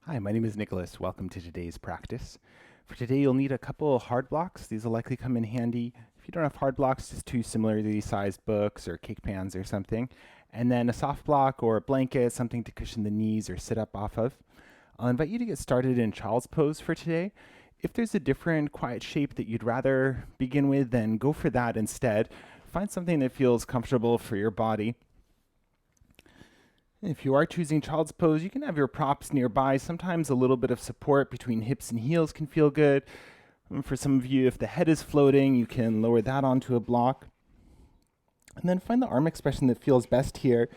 Hi, my name is Nicholas. Welcome to today's practice. For today, you'll need a couple hard blocks. These will likely come in handy. If you don't have hard blocks, just two similarly sized books or cake pans or something. And then a soft block or a blanket, something to cushion the knees or sit up off of. I'll invite you to get started in child's pose for today. If there's a different quiet shape that you'd rather begin with, then go for that instead. Find something that feels comfortable for your body. If you are choosing child's pose, you can have your props nearby. Sometimes a little bit of support between hips and heels can feel good. For some of you, if the head is floating, you can lower that onto a block. And then find the arm expression that feels best here.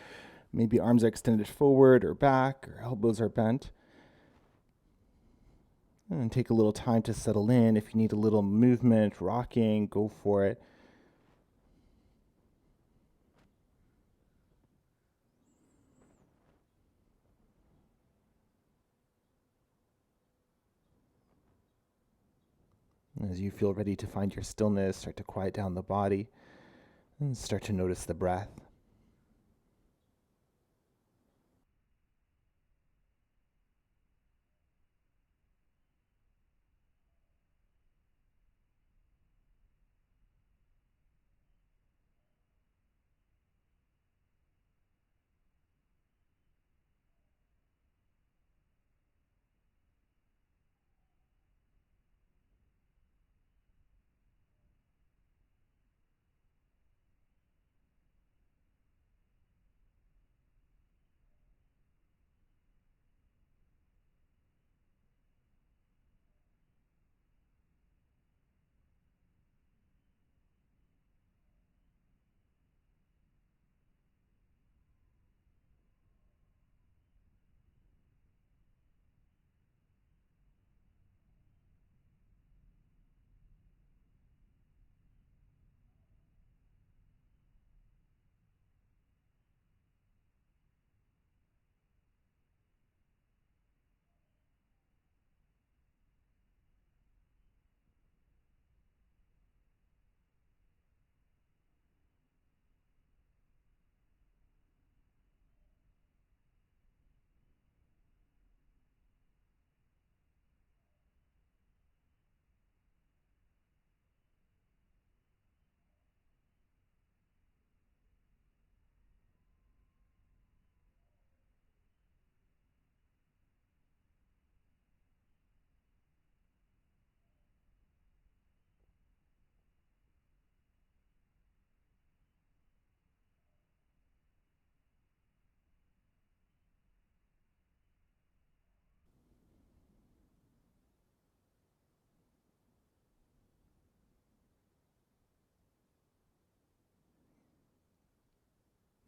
Maybe arms are extended forward or back, or elbows are bent. And take a little time to settle in. If you need a little movement, rocking, go for it. As you feel ready to find your stillness, start to quiet down the body, and start to notice the breath.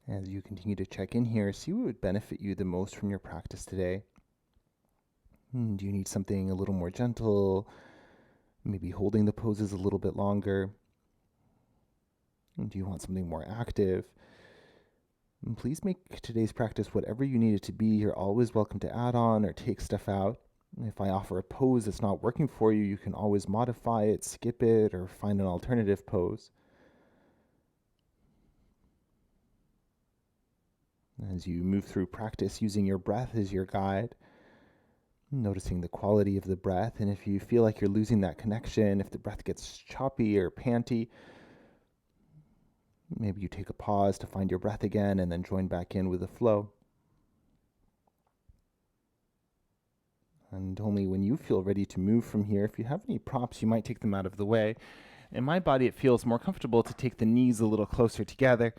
As you continue to check in here, see what would benefit you the most from your practice today. Do you need something a little more gentle? Maybe holding the poses a little bit longer? Do you want something more active? Please make today's practice whatever you need it to be. You're always welcome to add on or take stuff out. If I offer a pose that's not working for you, you can always modify it, skip it, or find an alternative pose. As you move through practice using your breath as your guide, noticing the quality of the breath, and if you feel like you're losing that connection, if the breath gets choppy or panty, maybe you take a pause to find your breath again and then join back in with the flow. And only when you feel ready to move from here, if you have any props, you might take them out of the way. In my body, it feels more comfortable to take the knees a little closer together.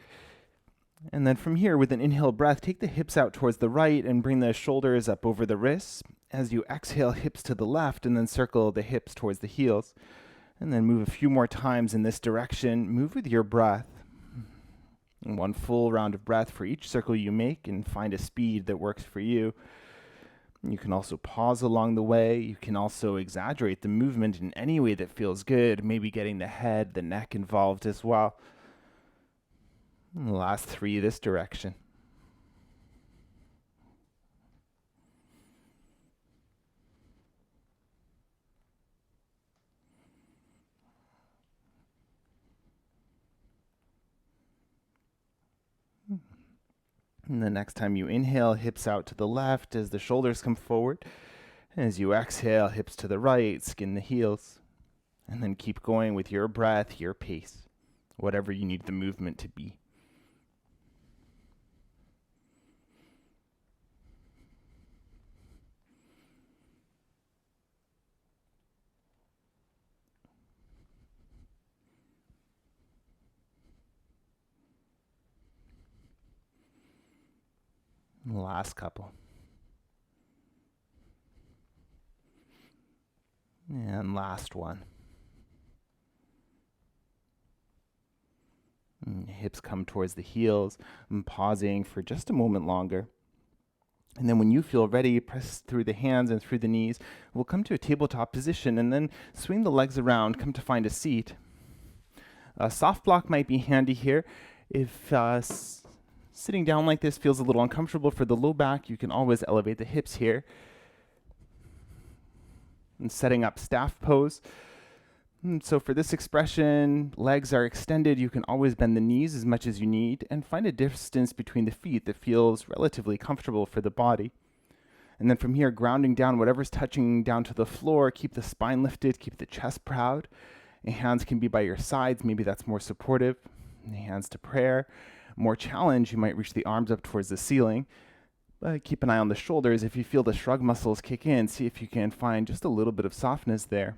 And then from here, with an inhale breath, take the hips out towards the right and bring the shoulders up over the wrists. As you exhale, hips to the left, and then circle the hips towards the heels. And then move a few more times in this direction. Move with your breath. And one full round of breath for each circle you make, and find a speed that works for you. You can also pause along the way. You can also exaggerate the movement in any way that feels good, maybe getting the head, the neck involved as well. And the last three this direction. And the next time you inhale, hips out to the left as the shoulders come forward. As you exhale, hips to the right, skin the heels. And then keep going with your breath, your pace, whatever you need the movement to be. Last couple. And last one. And hips come towards the heels. I'm pausing for just a moment longer. And then when you feel ready, press through the hands and through the knees. We'll come to a tabletop position and then swing the legs around, come to find a seat. A soft block might be handy here. If sitting down like this feels a little uncomfortable for the low back, you can always elevate the hips here. And setting up staff pose. So for this expression, legs are extended. You can always bend the knees as much as you need and find a distance between the feet that feels relatively comfortable for the body. And then from here, grounding down, whatever's touching down to the floor, keep the spine lifted, keep the chest proud. And hands can be by your sides. Maybe that's more supportive. And hands to prayer. More challenge, you might reach the arms up towards the ceiling. But keep an eye on the shoulders. If you feel the shrug muscles kick in, see if you can find just a little bit of softness there.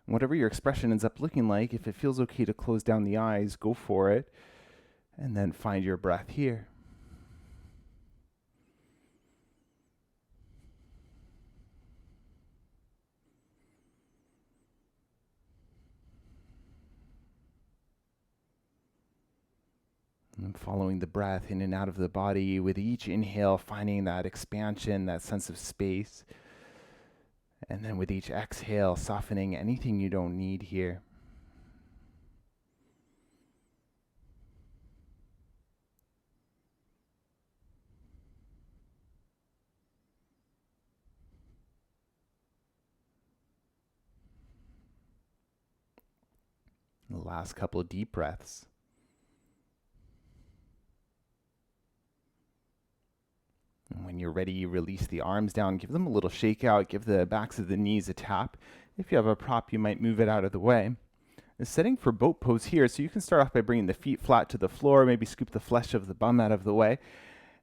Whatever your expression ends up looking like, if it feels okay to close down the eyes, go for it. And then find your breath here. And following the breath in and out of the body, with each inhale, finding that expansion, that sense of space. And then with each exhale, softening anything you don't need here. The last couple of deep breaths. And when you're ready, you release the arms down, give them a little shake out, give the backs of the knees a tap. If you have a prop, you might move it out of the way. The setting for boat pose here, so you can start off by bringing the feet flat to the floor, maybe scoop the flesh of the bum out of the way,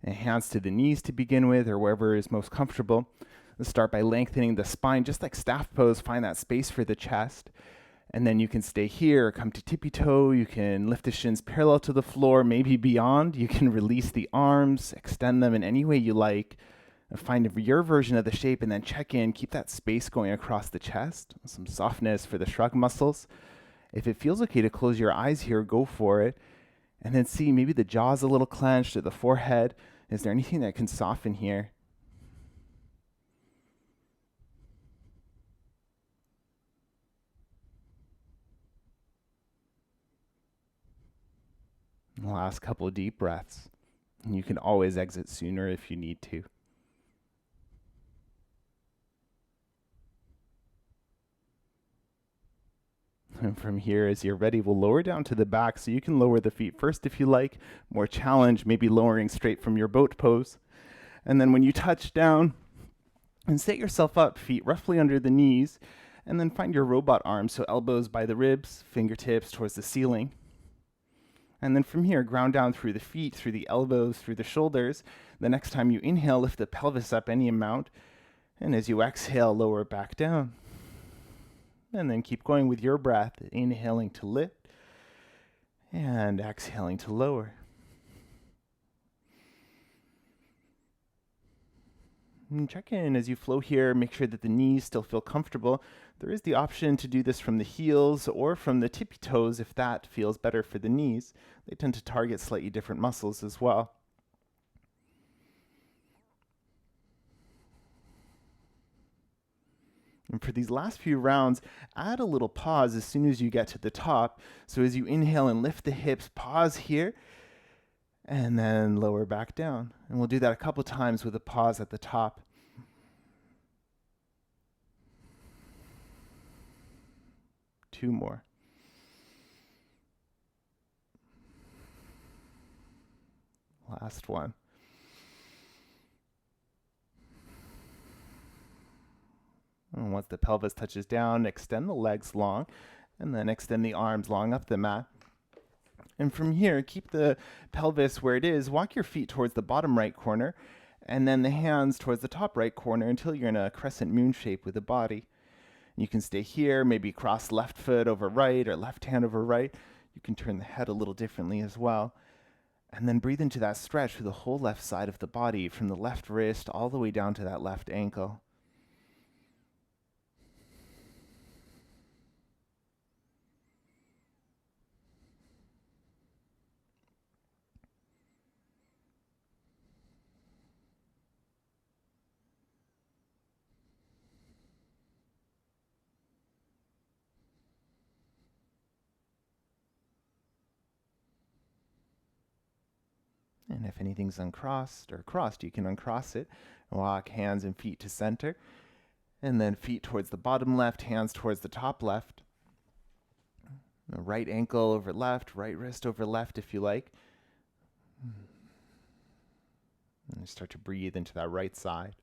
and hands to the knees to begin with, or wherever is most comfortable. Let's start by lengthening the spine, just like staff pose, find that space for the chest. And then you can stay here, come to tippy toe, you can lift the shins parallel to the floor, maybe beyond. You can release the arms, extend them in any way you like, and find your version of the shape, and then check in, keep that space going across the chest, some softness for the shrug muscles. If it feels okay to close your eyes here, go for it. And then see, maybe the jaw's a little clenched or the forehead. Is there anything that can soften here? Last couple of deep breaths. And you can always exit sooner if you need to. And from here, as you're ready, we'll lower down to the back, so you can lower the feet first if you like. More challenge, maybe lowering straight from your boat pose. And then when you touch down, and set yourself up, feet roughly under the knees, and then find your robot arms, so elbows by the ribs, fingertips towards the ceiling. And then from here, ground down through the feet, through the elbows, through the shoulders. The next time you inhale, lift the pelvis up any amount. And as you exhale, lower it back down. And then keep going with your breath, inhaling to lift and exhaling to lower. And check in as you flow here, make sure that the knees still feel comfortable. There is the option to do this from the heels or from the tippy toes if that feels better for the knees. They tend to target slightly different muscles as well. And for these last few rounds, add a little pause as soon as you get to the top. So as you inhale and lift the hips, pause here, and then lower back down. And we'll do that a couple times with a pause at the top. Two more. Last one. And once the pelvis touches down, extend the legs long, and then extend the arms long up the mat. And from here, keep the pelvis where it is. Walk your feet towards the bottom right corner, and then the hands towards the top right corner until you're in a crescent moon shape with the body. You can stay here, maybe cross left foot over right or left hand over right. You can turn the head a little differently as well. And then breathe into that stretch through the whole left side of the body, from the left wrist all the way down to that left ankle. And if anything's uncrossed or crossed, you can uncross it. Walk hands and feet to center. And then feet towards the bottom left, hands towards the top left. Right ankle over left, right wrist over left if you like. And start to breathe into that right side.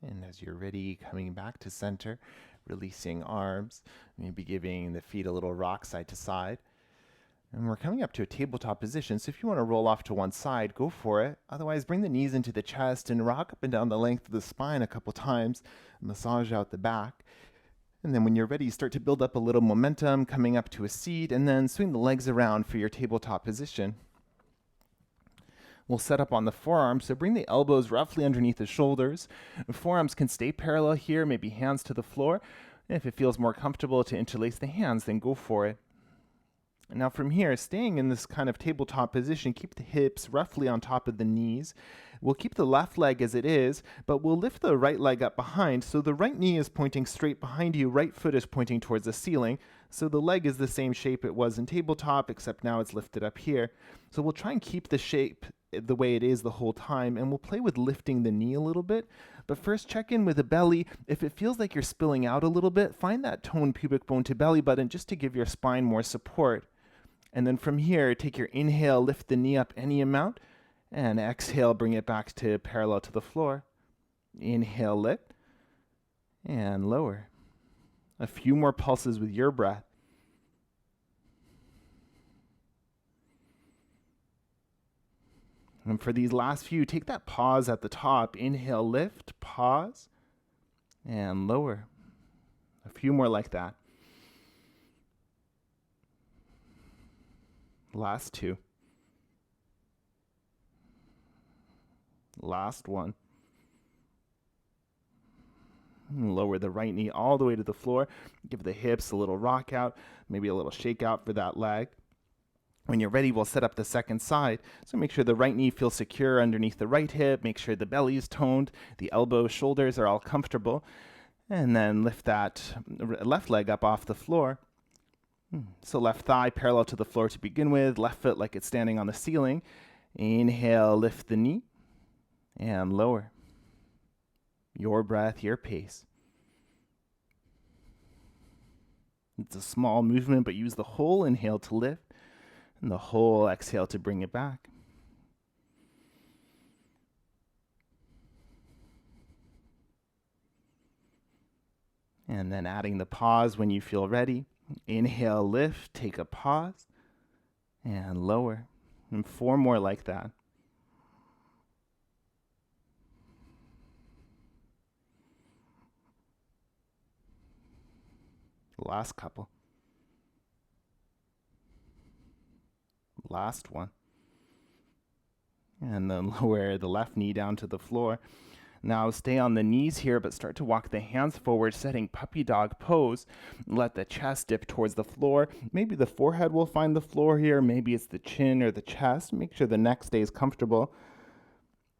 And as you're ready, coming back to center, releasing arms, maybe giving the feet a little rock side to side. And we're coming up to a tabletop position, so if you want to roll off to one side, go for it. Otherwise, bring the knees into the chest and rock up and down the length of the spine a couple times. Massage out the back. And then when you're ready, start to build up a little momentum, coming up to a seat, and then swing the legs around for your tabletop position. We'll set up on the forearms, so bring the elbows roughly underneath the shoulders. The forearms can stay parallel here, maybe hands to the floor. And if it feels more comfortable to interlace the hands, then go for it. And now from here, staying in this kind of tabletop position, keep the hips roughly on top of the knees. We'll keep the left leg as it is, but we'll lift the right leg up behind, so the right knee is pointing straight behind you, right foot is pointing towards the ceiling. So the leg is the same shape it was in tabletop, except now it's lifted up here. So we'll try and keep the shape the way it is the whole time, and we'll play with lifting the knee a little bit. But first, check in with the belly. If it feels like you're spilling out a little bit, find that toned pubic bone to belly button just to give your spine more support. And then from here, take your inhale, lift the knee up any amount, and exhale, bring it back to parallel to the floor. Inhale, lift, and lower. A few more pulses with your breath. And for these last few, take that pause at the top. Inhale, lift, pause, and lower. A few more like that. Last two. Last one. Lower the right knee all the way to the floor. Give the hips a little rock out, maybe a little shake out for that leg. When you're ready, we'll set up the second side. So make sure the right knee feels secure underneath the right hip. Make sure the belly is toned. The elbows, shoulders are all comfortable. And then lift that left leg up off the floor. So left thigh parallel to the floor to begin with. Left foot like it's standing on the ceiling. Inhale, lift the knee. And lower. Your breath, your pace. It's a small movement, but use the whole inhale to lift and the whole exhale to bring it back. And then adding the pause when you feel ready. Inhale, lift, take a pause, and lower. And 4 more like that. Last couple. Last one. And then lower the left knee down to the floor. Now stay on the knees here, but start to walk the hands forward, setting puppy dog pose. Let the chest dip towards the floor. Maybe the forehead will find the floor here. Maybe it's the chin or the chest. Make sure the neck stays comfortable.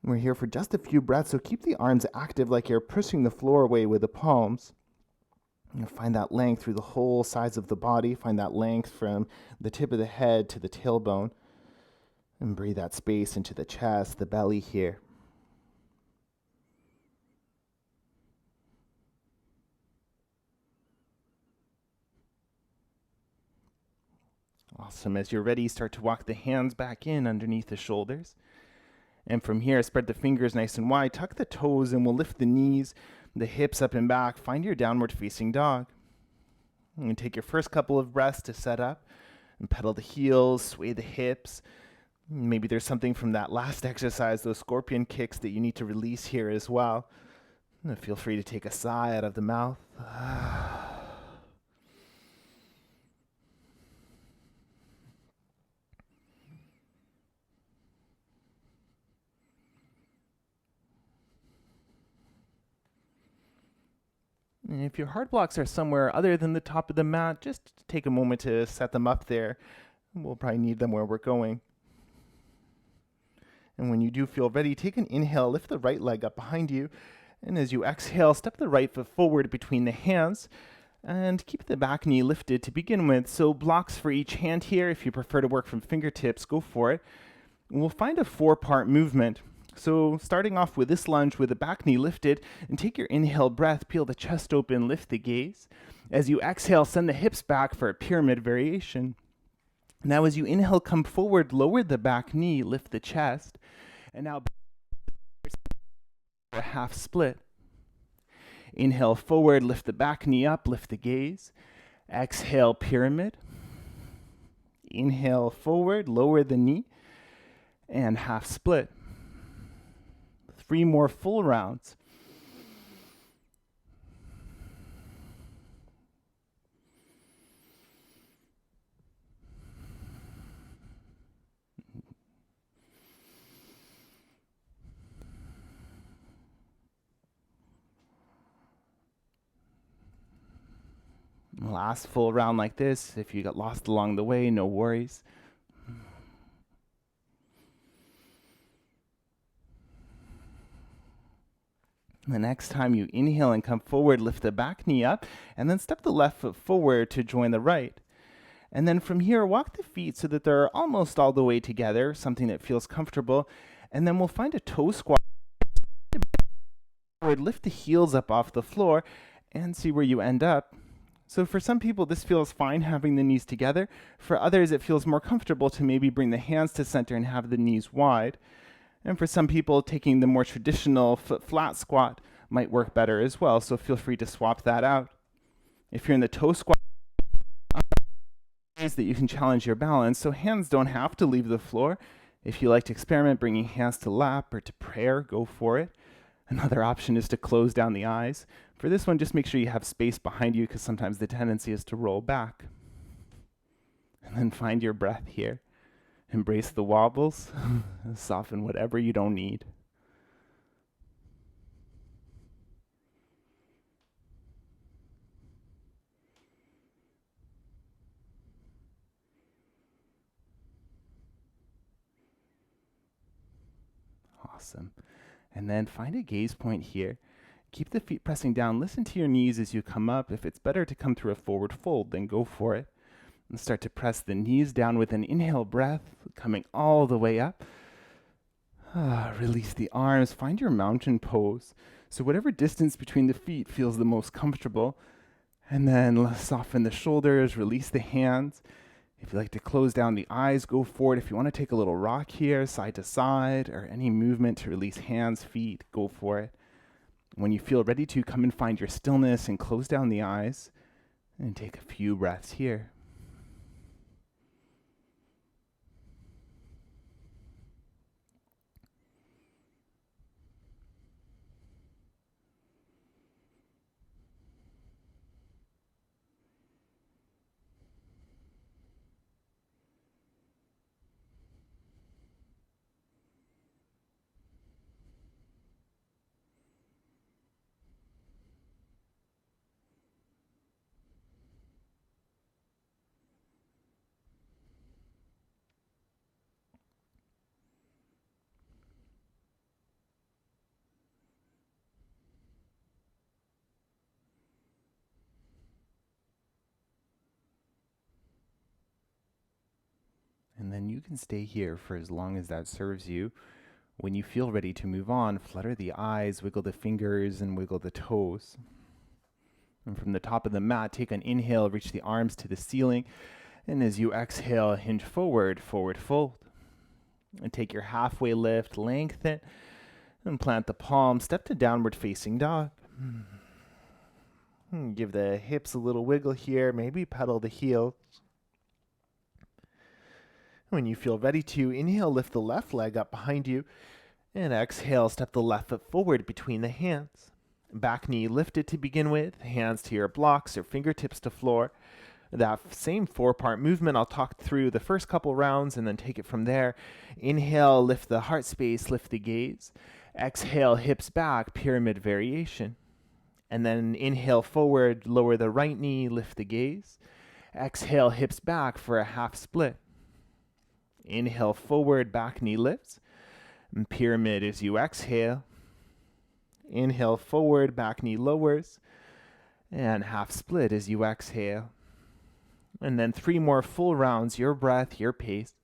We're here for just a few breaths, so keep the arms active like you're pushing the floor away with the palms. Find that length through the whole sides of the body. Find that length from the tip of the head to the tailbone. And breathe that space into the chest, the belly here. Awesome. As you're ready, start to walk the hands back in underneath the shoulders. And from here, spread the fingers nice and wide. Tuck the toes, and we'll lift the knees, the hips up and back. Find your downward facing dog. And take your first couple of breaths to set up and pedal the heels, sway the hips. Maybe there's something from that last exercise, those scorpion kicks, that you need to release here as well. And feel free to take a sigh out of the mouth. And if your hard blocks are somewhere other than the top of the mat, just take a moment to set them up there. We'll probably need them where we're going. And when you do feel ready, take an inhale, lift the right leg up behind you. And as you exhale, step the right foot forward between the hands and keep the back knee lifted to begin with. So blocks for each hand here. If you prefer to work from fingertips, go for it. And we'll find a 4-part movement. So starting off with this lunge with the back knee lifted, and take your inhale breath, peel the chest open, lift the gaze. As you exhale, send the hips back for a pyramid variation. Now as you inhale, come forward, lower the back knee, lift the chest. And now a half split. Inhale forward, lift the back knee up, lift the gaze. Exhale, pyramid. Inhale forward, lower the knee, and half split. 3 more full rounds. Last full round like this. If you got lost along the way, no worries. The next time you inhale and come forward, lift the back knee up, and then step the left foot forward to join the right. And then from here, walk the feet so that they're almost all the way together, something that feels comfortable. And then we'll find a toe squat. Lift the heels up off the floor and see where you end up. So for some people, this feels fine having the knees together. For others, it feels more comfortable to maybe bring the hands to center and have the knees wide. And for some people, taking the more traditional foot flat squat might work better as well, so feel free to swap that out. If you're in the toe squat, ways that you can challenge your balance, so hands don't have to leave the floor. If you like to experiment bringing hands to lap or to prayer, go for it. Another option is to close down the eyes. For this one, just make sure you have space behind you, because sometimes the tendency is to roll back. And then find your breath here. Embrace the wobbles. Soften whatever you don't need. Awesome. And then find a gaze point here. Keep the feet pressing down. Listen to your knees as you come up. If it's better to come through a forward fold, then go for it. And start to press the knees down with an inhale breath, coming all the way up. Release the arms. Find your mountain pose. So whatever distance between the feet feels the most comfortable. And then soften the shoulders, release the hands. If you like to close down the eyes, go for it. If you want to take a little rock here, side to side, or any movement to release hands, feet, go for it. When you feel ready to, come and find your stillness and close down the eyes and take a few breaths here. And then you can stay here for as long as that serves you. When you feel ready to move on, flutter the eyes, wiggle the fingers, and wiggle the toes. And from the top of the mat, take an inhale, reach the arms to the ceiling. And as you exhale, hinge forward, forward fold. And take your halfway lift, lengthen, and plant the palm. Step to downward facing dog. Give the hips a little wiggle here. Maybe pedal the heels. When you feel ready to, inhale, lift the left leg up behind you. And exhale, step the left foot forward between the hands. Back knee lifted to begin with. Hands to your blocks or fingertips to floor. That same 4-part movement, I'll talk through the first couple rounds and then take it from there. Inhale, lift the heart space, lift the gaze. Exhale, hips back, pyramid variation. And then inhale forward, lower the right knee, lift the gaze. Exhale, hips back for a half split. Inhale forward, back knee lifts. And pyramid as you exhale. Inhale forward, back knee lowers. And half split as you exhale. And then 3 more full rounds, your breath, your pace.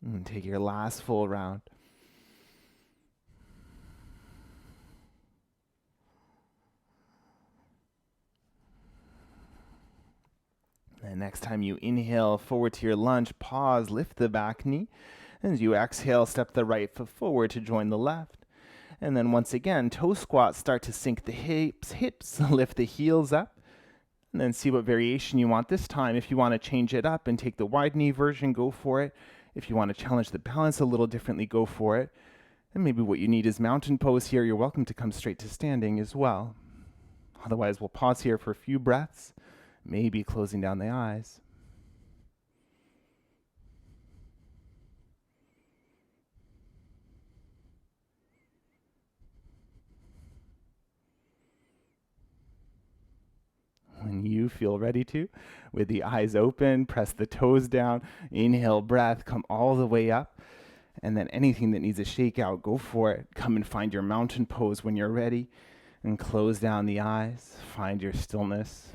And take your last full round. And next time you inhale forward to your lunge, pause, lift the back knee. As you exhale, step the right foot forward to join the left. And then once again, toe squats, start to sink the hips, lift the heels up. And then see what variation you want this time. If you want to change it up and take the wide knee version, go for it. If you want to challenge the balance a little differently, go for it. And maybe what you need is mountain pose here. You're welcome to come straight to standing as well. Otherwise, we'll pause here for a few breaths, maybe closing down the eyes. When you feel ready to, with the eyes open, press the toes down, inhale breath, come all the way up. And then anything that needs a shake out, go for it. Come and find your mountain pose when you're ready. And close down the eyes, find your stillness.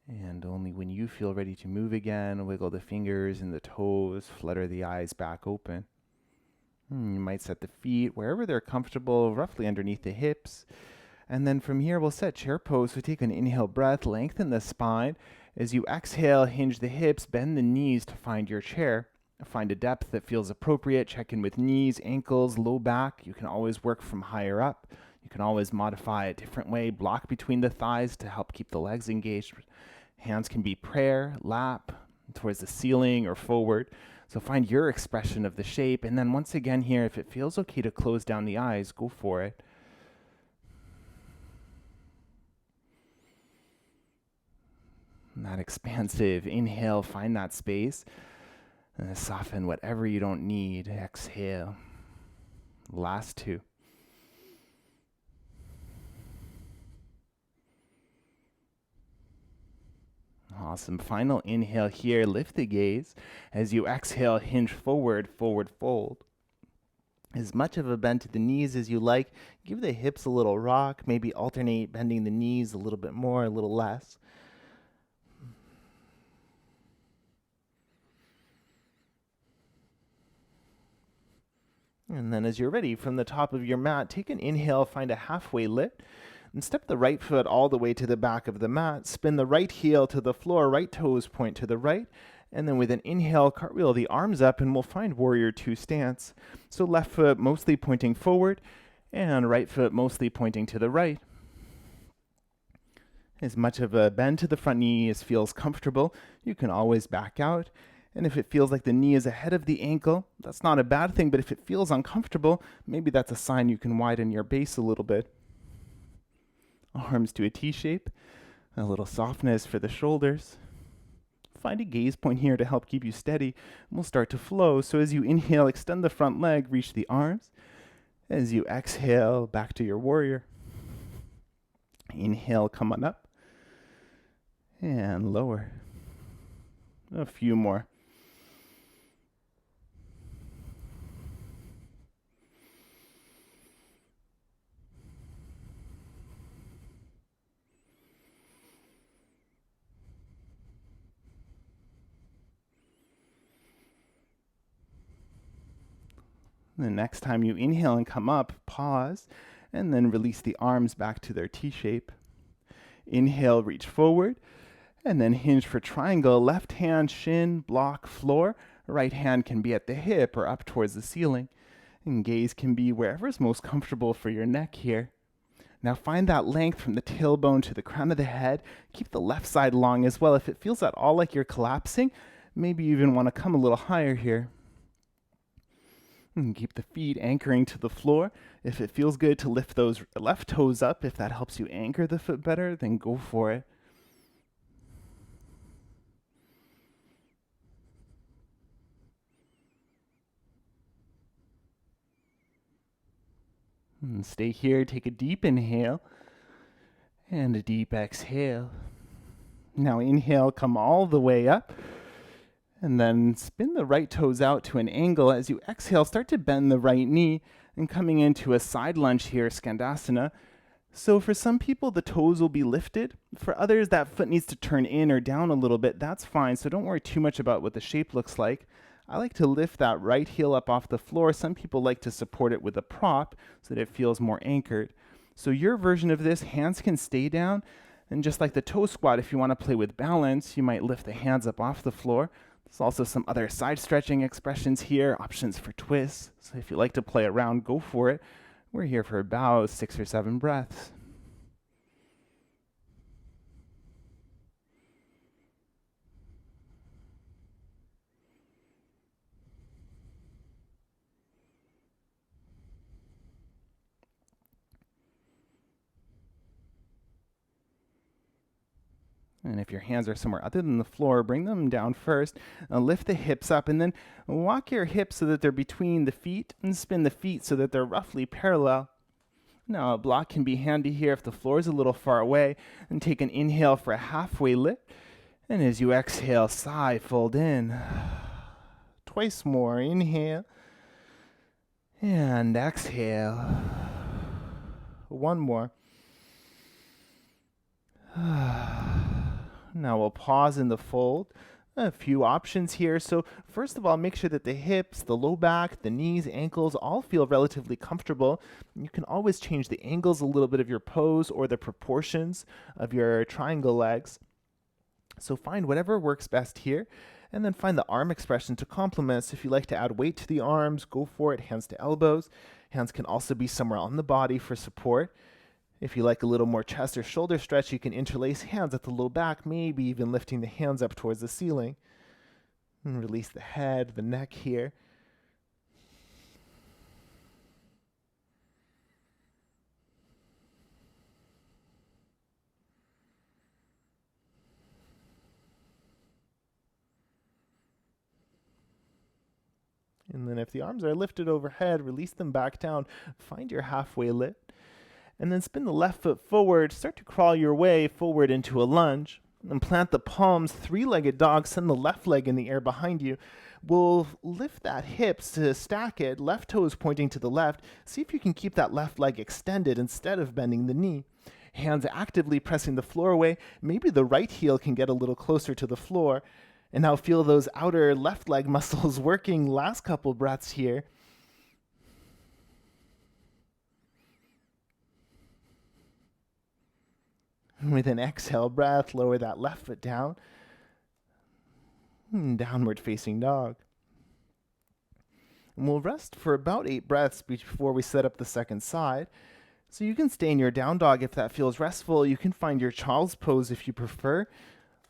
And only when you feel ready to move again, wiggle the fingers and the toes, flutter the eyes back open. You might set the feet wherever they're comfortable, roughly underneath the hips. And then from here, we'll set chair pose. So take an inhale breath, lengthen the spine. As you exhale, hinge the hips, bend the knees to find your chair. Find a depth that feels appropriate. Check in with knees, ankles, low back. You can always work from higher up. You can always modify a different way. Block between the thighs to help keep the legs engaged. Hands can be prayer, lap, towards the ceiling or forward. So find your expression of the shape. And then once again here, if it feels okay to close down the eyes, go for it. And that expansive inhale, find that space. And soften whatever you don't need. Exhale. Last 2. Awesome. Final inhale here. Lift the gaze. As you exhale, hinge forward, forward fold. As much of a bend to the knees as you like. Give the hips a little rock. Maybe alternate bending the knees a little bit more, a little less. And then as you're ready, from the top of your mat, take an inhale, find a halfway lift, and step the right foot all the way to the back of the mat. Spin the right heel to the floor, right toes point to the right. And then with an inhale, cartwheel the arms up, and we'll find Warrior 2 stance. So left foot mostly pointing forward, and right foot mostly pointing to the right. As much of a bend to the front knee as feels comfortable, you can always back out. And if it feels like the knee is ahead of the ankle, that's not a bad thing, but if it feels uncomfortable, maybe that's a sign you can widen your base a little bit. Arms to a T shape, a little softness for the shoulders. Find a gaze point here to help keep you steady, and we'll start to flow. So as you inhale, extend the front leg, reach the arms. As you exhale, back to your warrior. Inhale, come on up. And lower. A few more. The next time you inhale and come up, pause, and then release the arms back to their T shape. Inhale, reach forward, and then hinge for triangle. Left hand, shin, block, floor. Right hand can be at the hip or up towards the ceiling. And gaze can be wherever is most comfortable for your neck here. Now find that length from the tailbone to the crown of the head. Keep the left side long as well. If it feels at all like you're collapsing, maybe you even want to come a little higher here. And keep the feet anchoring to the floor. If it feels good to lift those left toes up, if that helps you anchor the foot better, then go for it. And stay here, take a deep inhale and a deep exhale. Now inhale, come all the way up. And then spin the right toes out to an angle. As you exhale, start to bend the right knee and coming into a side lunge here, Skandasana. So for some people, the toes will be lifted. For others, that foot needs to turn in or down a little bit. That's fine, so don't worry too much about what the shape looks like. I like to lift that right heel up off the floor. Some people like to support it with a prop so that it feels more anchored. So your version of this, hands can stay down. And just like the toe squat, if you want to play with balance, you might lift the hands up off the floor. There's also some other side stretching expressions here, options for twists. So if you like to play around, go for it. We're here for about 6 or 7 breaths. And if your hands are somewhere other than the floor, bring them down first. Lift the hips up and then walk your hips so that they're between the feet and spin the feet so that they're roughly parallel. Now a block can be handy here if the floor is a little far away. And take an inhale for a halfway lift. And as you exhale, sigh, fold in. Twice more. Inhale. And exhale. One more. Now we'll pause in the fold. A few options here. So first of all, make sure that the hips, the low back, the knees, ankles all feel relatively comfortable. You can always change the angles a little bit of your pose or the proportions of your triangle legs. So find whatever works best here. And then find the arm expression to complement. So if you like to add weight to the arms, go for it. Hands to elbows. Hands can also be somewhere on the body for support. If you like a little more chest or shoulder stretch, you can interlace hands at the low back, maybe even lifting the hands up towards the ceiling. And release the head, the neck here. And then if the arms are lifted overhead, release them back down. Find your halfway lift. And then spin the left foot forward, start to crawl your way forward into a lunge, and plant the palms, 3-legged dog, send the left leg in the air behind you. We'll lift that hips to stack it, left toe is pointing to the left. See if you can keep that left leg extended instead of bending the knee. Hands actively pressing the floor away. Maybe the right heel can get a little closer to the floor. And now feel those outer left leg muscles working. Last couple breaths here. With an exhale breath, lower that left foot down. Downward facing dog. And we'll rest for about 8 breaths before we set up the second side. So you can stay in your down dog if that feels restful. You can find your child's pose if you prefer.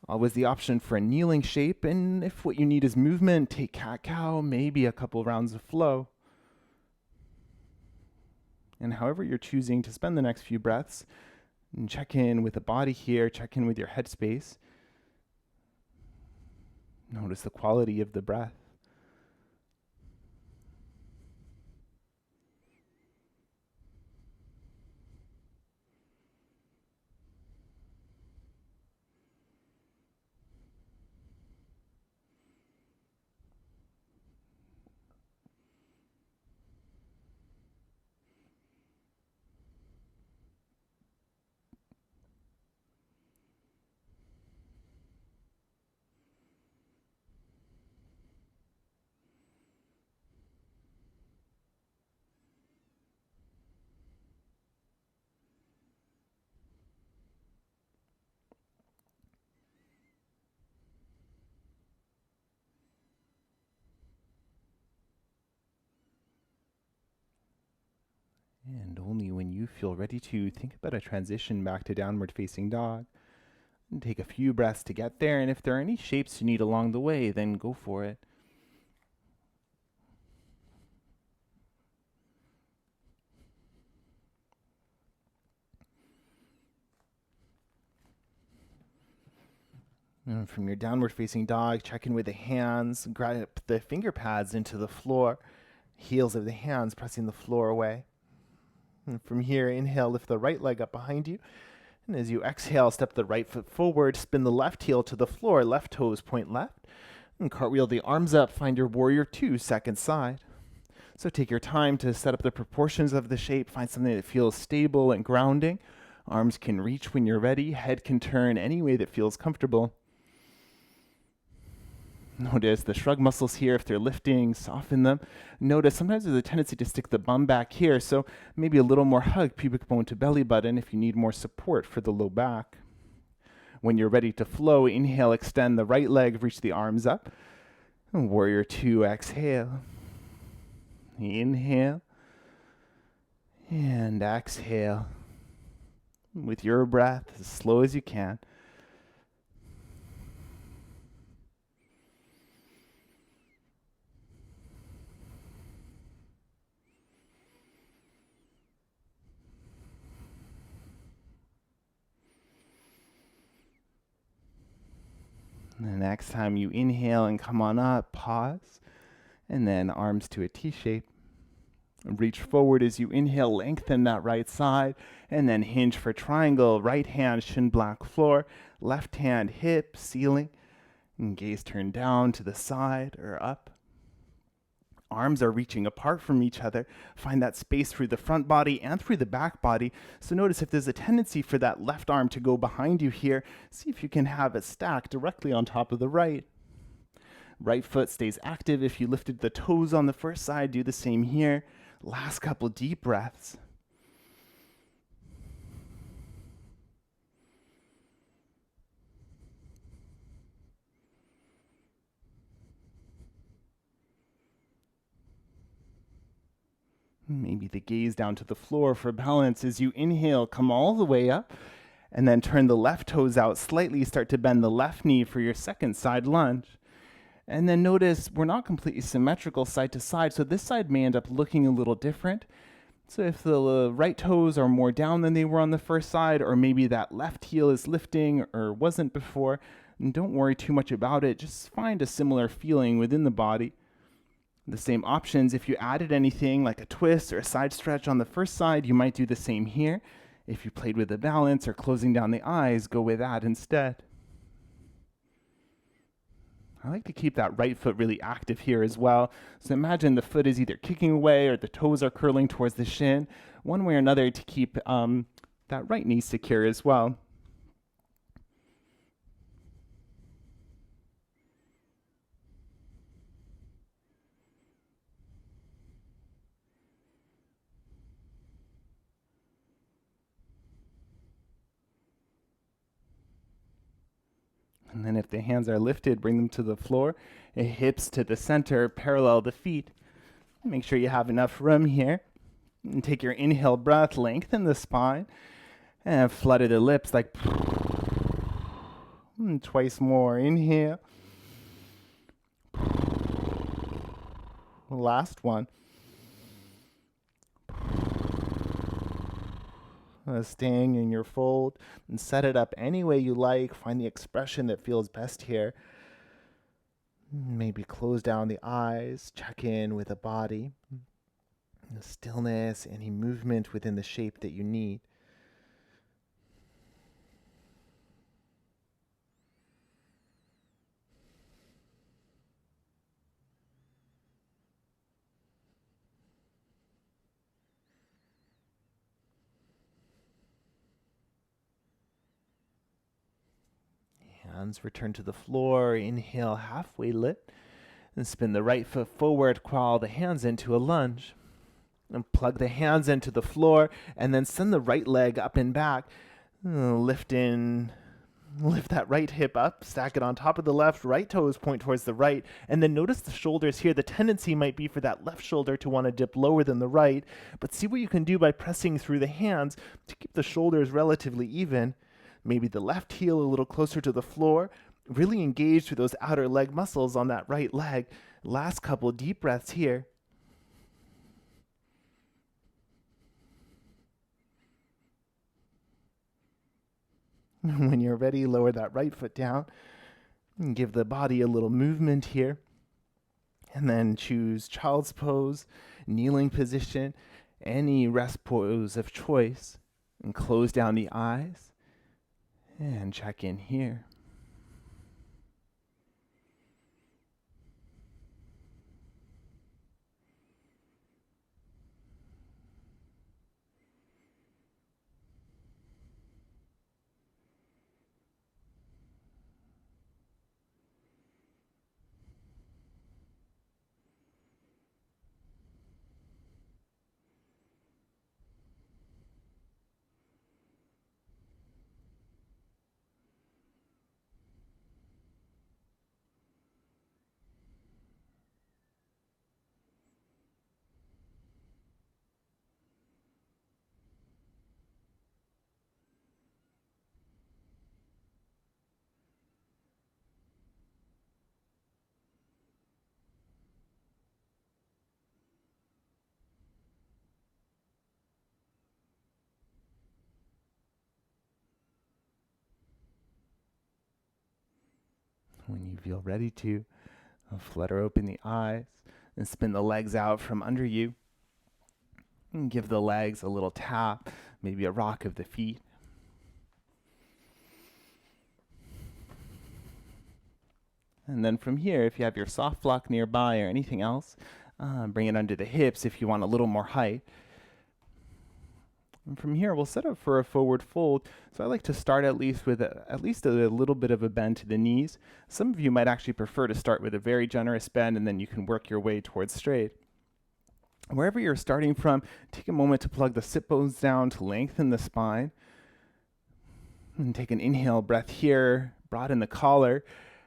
Always the option for a kneeling shape, and if what you need is movement, take cat-cow, maybe a couple rounds of flow. And however you're choosing to spend the next few breaths, and check in with the body here, check in with your headspace. Notice the quality of the breath. And only when you feel ready to, think about a transition back to downward facing dog. And take a few breaths to get there, and if there are any shapes you need along the way, then go for it. And from your downward facing dog, check in with the hands, grab the finger pads into the floor, heels of the hands pressing the floor away. And from here, inhale, lift the right leg up behind you. And as you exhale, step the right foot forward, spin the left heel to the floor, left toes point left. And cartwheel the arms up, find your warrior two, second side. So take your time to set up the proportions of the shape, find something that feels stable and grounding. Arms can reach when you're ready, head can turn any way that feels comfortable. Notice the shrug muscles here, if they're lifting, soften them. Notice sometimes there's a tendency to stick the bum back here, so maybe a little more hug, pubic bone to belly button if you need more support for the low back. When you're ready to flow, inhale, extend the right leg, reach the arms up. And warrior two, exhale. Inhale. And exhale. With your breath, as slow as you can. And the next time you inhale and come on up, pause, and then arms to a T shape. Reach forward as you inhale, lengthen that right side, and then hinge for triangle. Right hand, shin block floor, left hand, hip, ceiling, and gaze turn down to the side or up. Arms are reaching apart from each other. Find that space through the front body and through the back body. So notice if there's a tendency for that left arm to go behind you here, see if you can have it stacked directly on top of the right. Right foot stays active. If you lifted the toes on the first side, do the same here. Last couple deep breaths. Maybe the gaze down to the floor for balance. As you inhale, come all the way up, and then turn the left toes out slightly. Start to bend the left knee for your second side lunge. And then notice we're not completely symmetrical side to side, so this side may end up looking a little different. So if the right toes are more down than they were on the first side, or maybe that left heel is lifting or wasn't before, don't worry too much about it. Just find a similar feeling within the body. The same options, if you added anything like a twist or a side stretch on the first side, you might do the same here. If you played with the balance or closing down the eyes, go with that instead. I like to keep that right foot really active here as well. So imagine the foot is either kicking away or the toes are curling towards the shin, one way or another to keep that right knee secure as well. And then if the hands are lifted, bring them to the floor. Hips to the center, parallel the feet. Make sure you have enough room here. And take your inhale breath, lengthen the spine, and flutter the lips like and twice more. Inhale. Last one. Staying in your fold and set it up any way you like. Find the expression that feels best here. Maybe close down the eyes, check in with the body, the stillness, any movement within the shape that you need. Hands return to the floor. Inhale, halfway lift. And spin the right foot forward. Crawl the hands into a lunge. And plug the hands into the floor. And then send the right leg up and back. Lift that right hip up. Stack it on top of the left. Right toes point towards the right. And then notice the shoulders here. The tendency might be for that left shoulder to want to dip lower than the right. But see what you can do by pressing through the hands to keep the shoulders relatively even. Maybe the left heel a little closer to the floor. Really engage through those outer leg muscles on that right leg. Last couple deep breaths here. When you're ready, lower that right foot down and give the body a little movement here. And then choose child's pose, kneeling position, any rest pose of choice, and close down the eyes. And check in here. When you feel ready to, flutter open the eyes and spin the legs out from under you. And give the legs a little tap, maybe a rock of the feet. And then from here, if you have your soft block nearby or anything else, bring it under the hips if you want a little more height. And from here, we'll set up for a forward fold. So I like to start at least with a little bit of a bend to the knees. Some of you might actually prefer to start with a very generous bend, and then you can work your way towards straight. Wherever you're starting from, take a moment to plug the sit bones down to lengthen the spine. And take an inhale breath here, broaden the collar.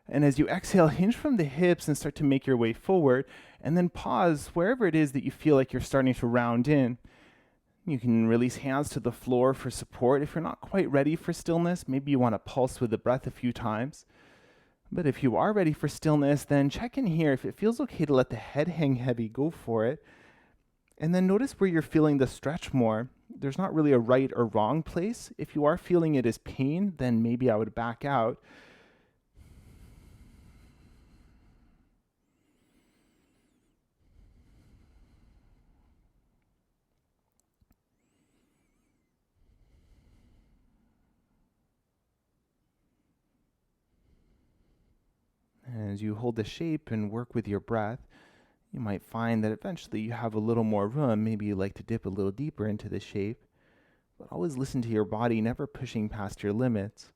And as you exhale, hinge from the hips and start to make your way forward. And then pause wherever it is that you feel like you're starting to round in. You can release hands to the floor for support. If you're not quite ready for stillness, maybe you want to pulse with the breath a few times. But if you are ready for stillness, then check in here. If it feels okay to let the head hang heavy, go for it. And then notice where you're feeling the stretch more. There's not really a right or wrong place. If you are feeling it as pain, then maybe I would back out. As you hold the shape and work with your breath, you might find that eventually you have a little more room. Maybe you like to dip a little deeper into the shape, but always listen to your body, never pushing past your limits.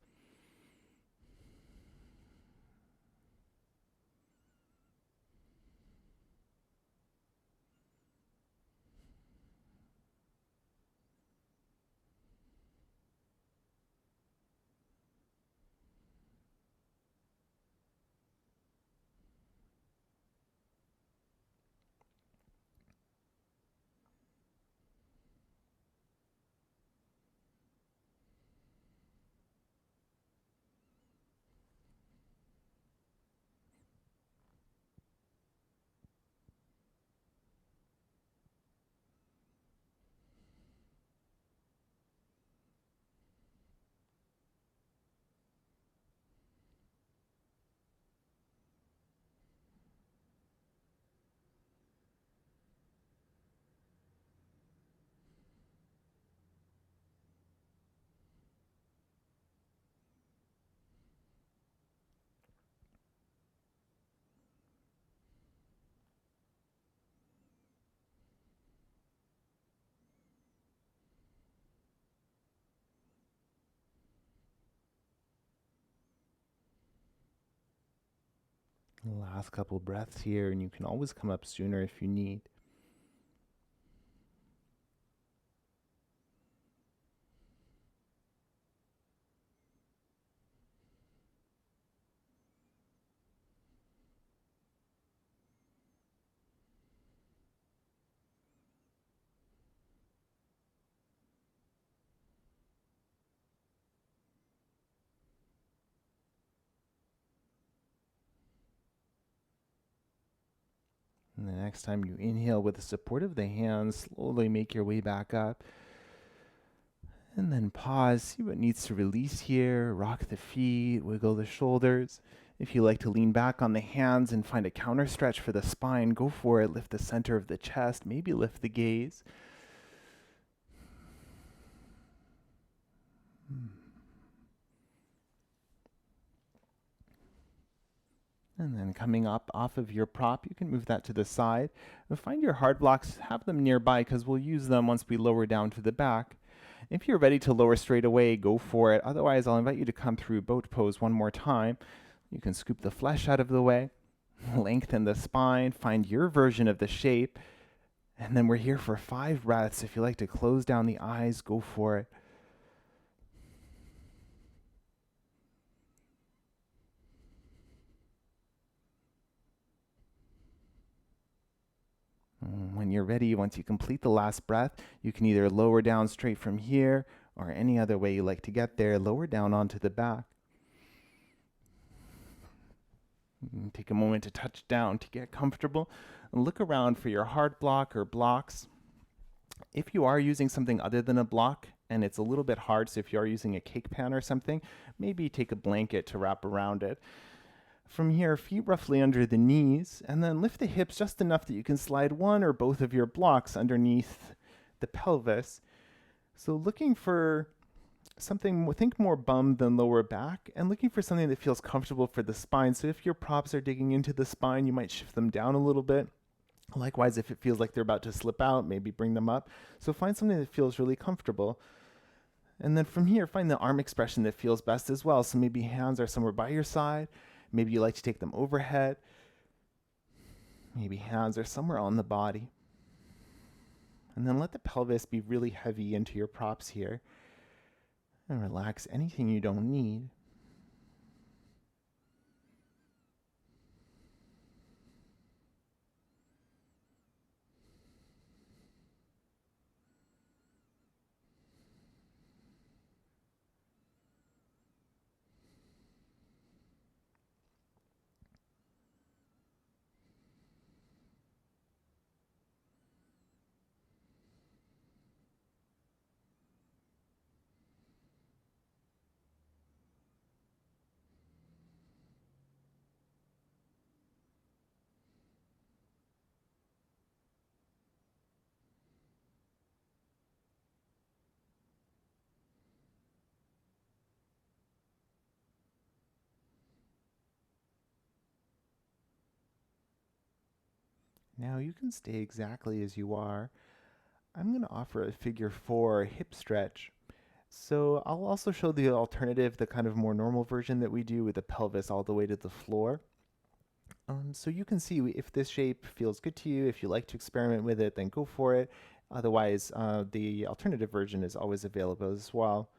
Last couple breaths here, and you can always come up sooner if you need. And the next time you inhale with the support of the hands, slowly make your way back up. And then pause, see what needs to release here. Rock the feet, wiggle the shoulders. If you like to lean back on the hands and find a counter stretch for the spine, go for it. Lift the center of the chest, maybe lift the gaze. And then coming up off of your prop, you can move that to the side. And find your hard blocks, have them nearby because we'll use them once we lower down to the back. If you're ready to lower straight away, go for it. Otherwise, I'll invite you to come through boat pose one more time. You can scoop the flesh out of the way, lengthen the spine, find your version of the shape. And then we're here for 5 breaths. If you like to close down the eyes, go for it. When you're ready, once you complete the last breath, you can either lower down straight from here or any other way you like to get there, lower down onto the back. Take a moment to touch down to get comfortable and look around for your hard block or blocks. If you are using something other than a block and it's a little bit hard, so if you are using a cake pan or something, maybe take a blanket to wrap around it. From here, feet roughly under the knees, and then lift the hips just enough that you can slide one or both of your blocks underneath the pelvis. So looking for something, think more bum than lower back, and looking for something that feels comfortable for the spine. So if your props are digging into the spine, you might shift them down a little bit. Likewise, if it feels like they're about to slip out, maybe bring them up. So find something that feels really comfortable. And then from here, find the arm expression that feels best as well. So maybe hands are somewhere by your side. Maybe you like to take them overhead. Maybe hands are somewhere on the body. And then let the pelvis be really heavy into your props here. And relax anything you don't need. Now you can stay exactly as you are. I'm going to offer a figure 4 hip stretch. So I'll also show the alternative, the kind of more normal version that we do with the pelvis all the way to the floor. So you can see if this shape feels good to you. If you like to experiment with it, then go for it. Otherwise, the alternative version is always available as well.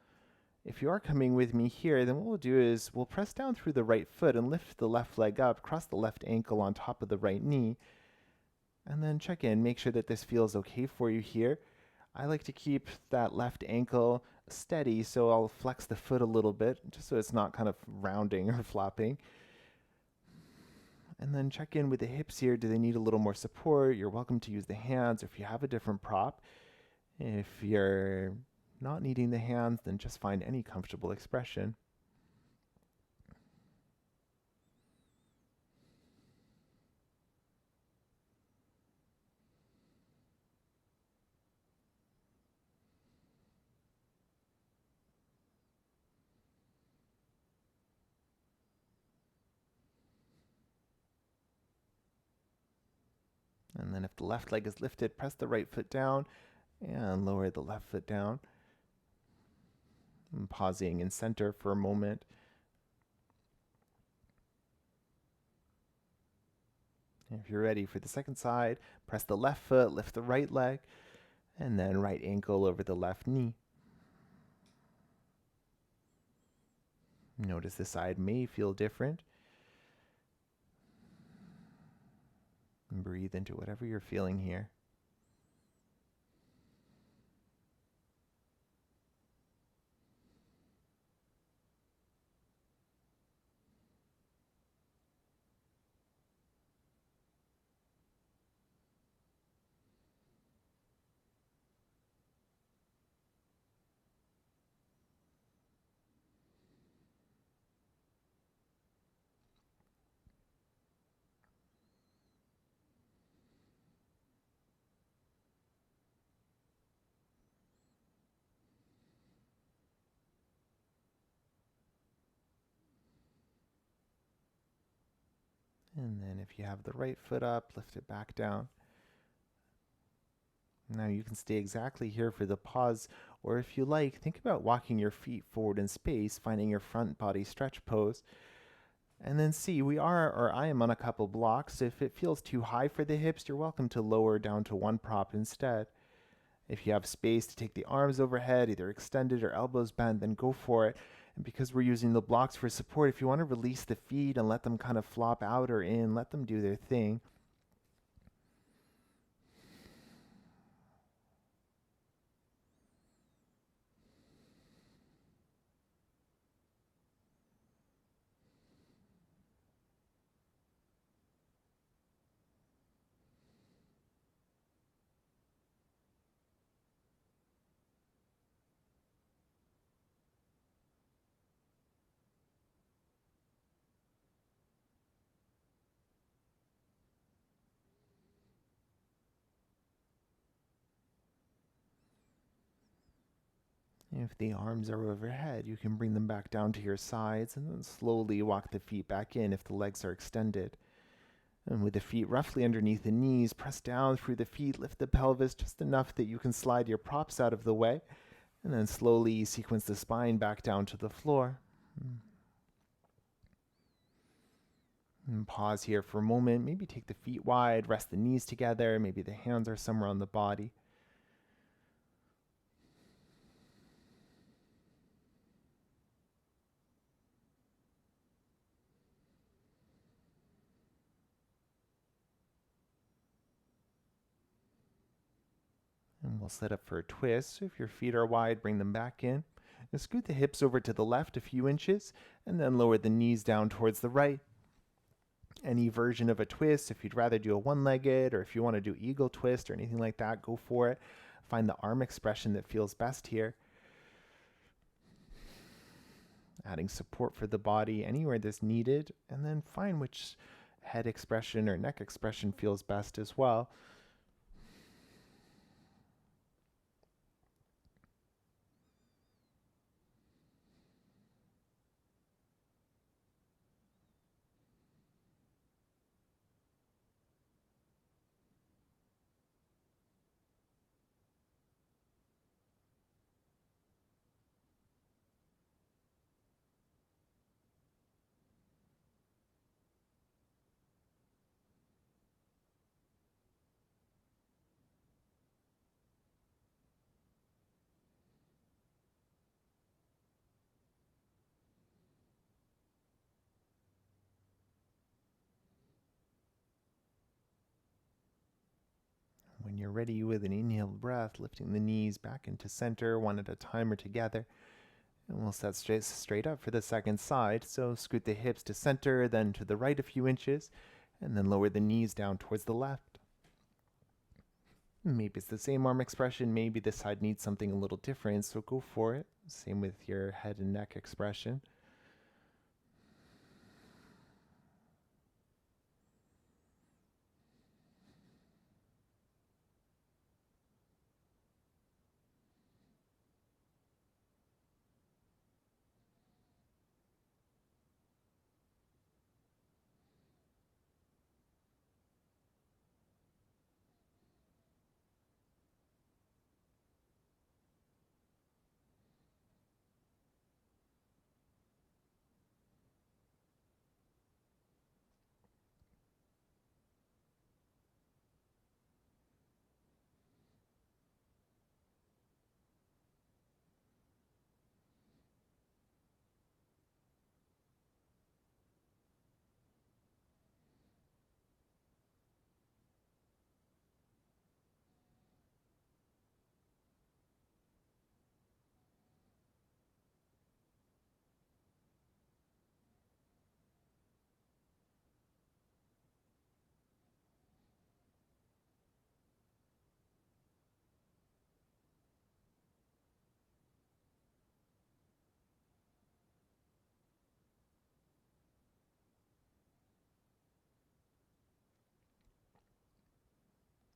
If you are coming with me here, then what we'll do is we'll press down through the right foot and lift the left leg up, cross the left ankle on top of the right knee, and then check in. Make sure that this feels okay for you here. I like to keep that left ankle steady, so I'll flex the foot a little bit, just so it's not kind of rounding or flopping. And then check in with the hips here. Do they need a little more support? You're welcome to use the hands, or if you have a different prop. If you're not needing the hands, then just find any comfortable expression. And then if the left leg is lifted, press the right foot down and lower the left foot down. And pausing in center for a moment. If you're ready for the second side, press the left foot, lift the right leg, and then right ankle over the left knee. Notice the side may feel different. And breathe into whatever you're feeling here. And then if you have the right foot up, lift it back down. Now you can stay exactly here for the pause, or if you like, think about walking your feet forward in space, finding your front body stretch pose. And then see, I am on a couple blocks. If it feels too high for the hips, you're welcome to lower down to one prop instead. If you have space to take the arms overhead, either extended or elbows bent, then go for it. And because we're using the blocks for support, if you want to release the feet and let them kind of flop out or in, let them do their thing. If the arms are overhead, you can bring them back down to your sides and then slowly walk the feet back in if the legs are extended. And with the feet roughly underneath the knees, press down through the feet, lift the pelvis just enough that you can slide your props out of the way, and then slowly sequence the spine back down to the floor. And pause here for a moment. Maybe take the feet wide, rest the knees together. Maybe the hands are somewhere on the body. And we'll set up for a twist. So if your feet are wide, bring them back in. And scoot the hips over to the left a few inches, and then lower the knees down towards the right. Any version of a twist, if you'd rather do a one-legged, or if you want to do eagle twist or anything like that, go for it. Find the arm expression that feels best here. Adding support for the body anywhere that's needed, and then find which head expression or neck expression feels best as well. When you're ready with an inhaled breath, lifting the knees back into center, one at a time or together. And we'll set straight up for the second side. So scoot the hips to center, then to the right a few inches, and then lower the knees down towards the left. Maybe it's the same arm expression, maybe this side needs something a little different, so go for it. Same with your head and neck expression.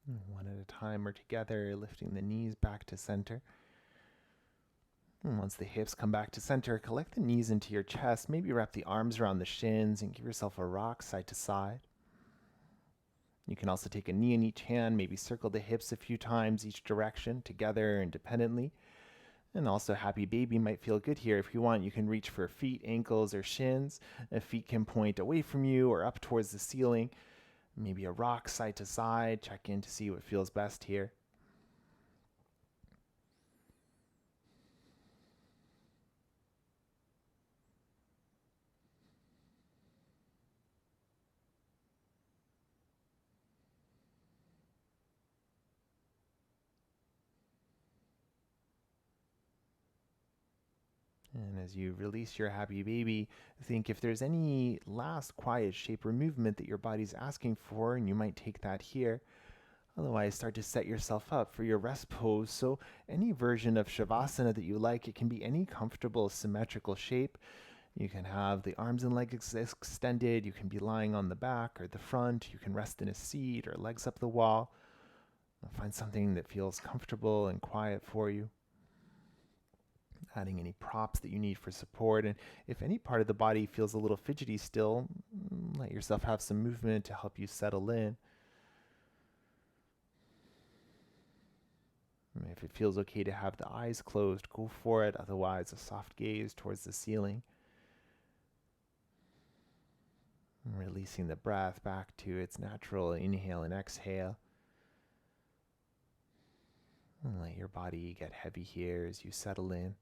One at a time or together, lifting the knees back to center. And once the hips come back to center, collect the knees into your chest. Maybe wrap the arms around the shins and give yourself a rock side to side. You can also take a knee in each hand, maybe circle the hips a few times each direction, together independently. And also, happy baby might feel good here. If you want, you can reach for feet, ankles, or shins. Feet can point away from you or up towards the ceiling. Maybe a rock side to side. Check in to see what feels best here. And as you release your happy baby, think if there's any last quiet shape or movement that your body's asking for, and you might take that here. Otherwise, start to set yourself up for your rest pose. So, any version of Shavasana that you like, it can be any comfortable symmetrical shape. You can have the arms and legs extended. You can be lying on the back or the front. You can rest in a seat or legs up the wall. Find something that feels comfortable and quiet for you. Adding any props that you need for support. And if any part of the body feels a little fidgety still, let yourself have some movement to help you settle in. If it feels okay to have the eyes closed, go for it. Otherwise, a soft gaze towards the ceiling. Releasing the breath back to its natural inhale and exhale. And let your body get heavy here as you settle in.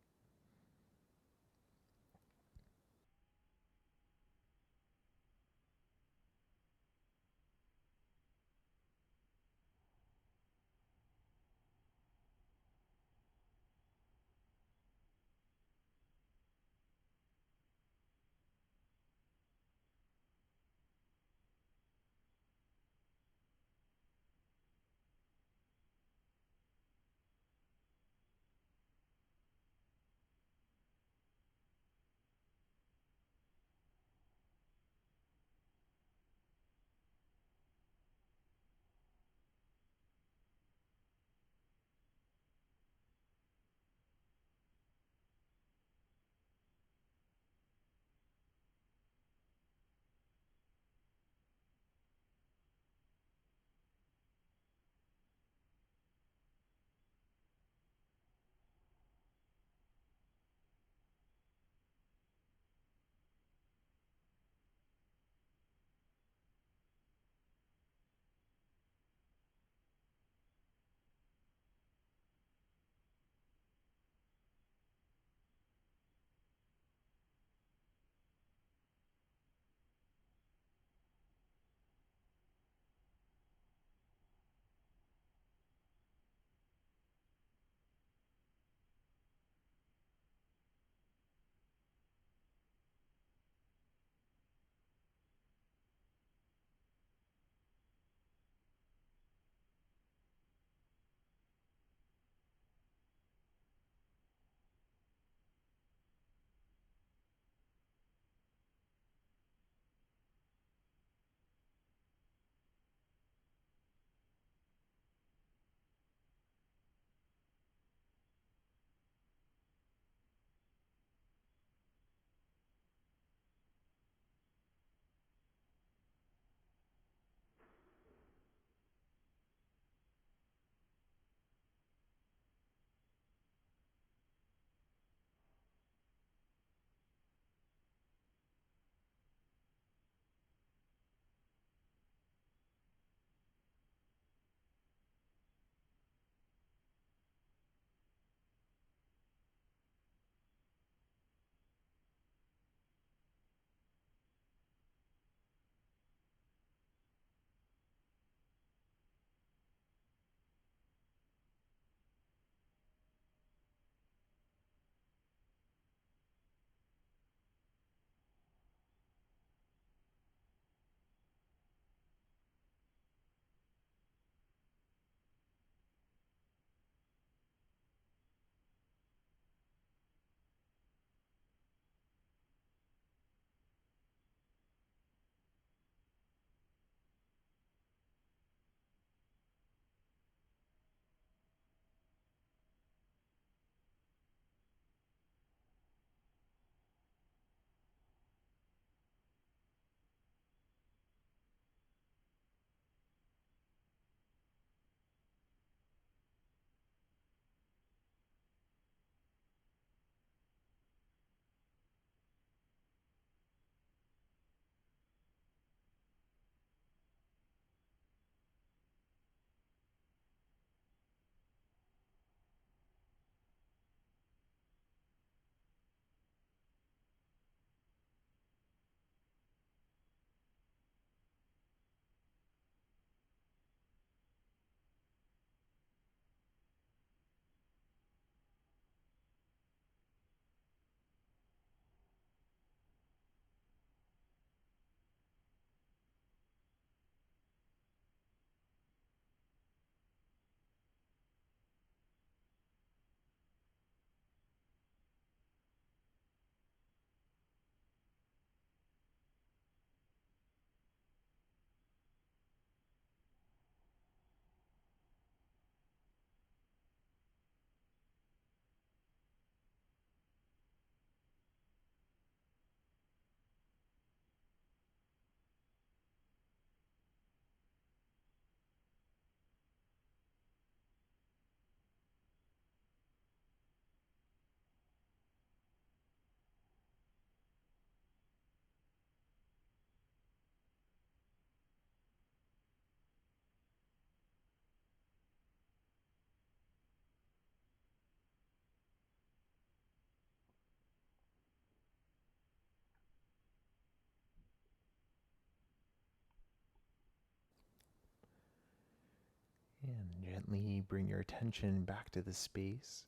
And gently bring your attention back to the space,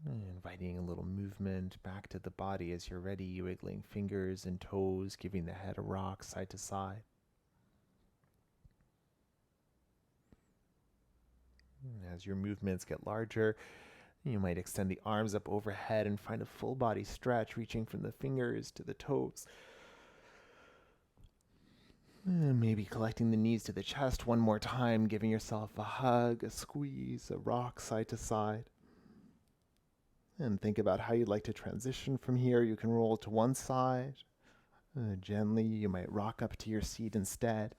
inviting a little movement back to the body as you're ready, wiggling fingers and toes, giving the head a rock side to side. As your movements get larger, you might extend the arms up overhead and find a full body stretch, reaching from the fingers to the toes. And maybe collecting the knees to the chest one more time, giving yourself a hug, a squeeze, a rock side to side. And think about how you'd like to transition from here. You can roll to one side. Gently, you might rock up to your seat instead.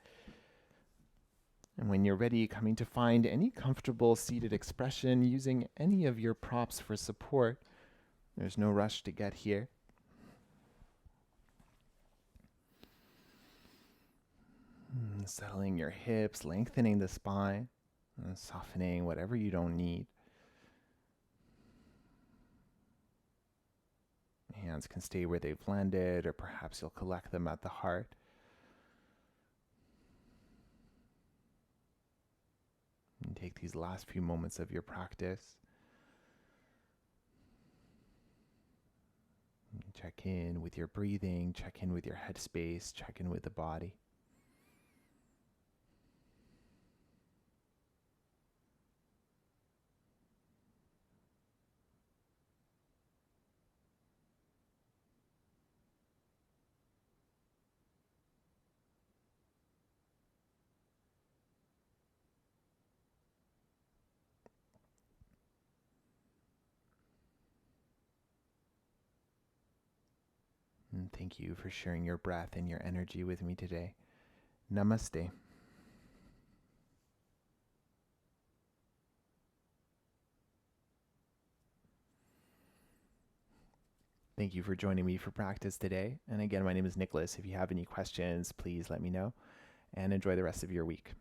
And when you're ready, coming to find any comfortable seated expression using any of your props for support. There's no rush to get here. Settling your hips, lengthening the spine, and softening whatever you don't need. Hands can stay where they've landed, or perhaps you'll collect them at the heart. And take these last few moments of your practice. Check in with your breathing, check in with your headspace, check in with the body. And thank you for sharing your breath and your energy with me today. Namaste. Thank you for joining me for practice today. And again, my name is Nicholas. If you have any questions, please let me know, and enjoy the rest of your week.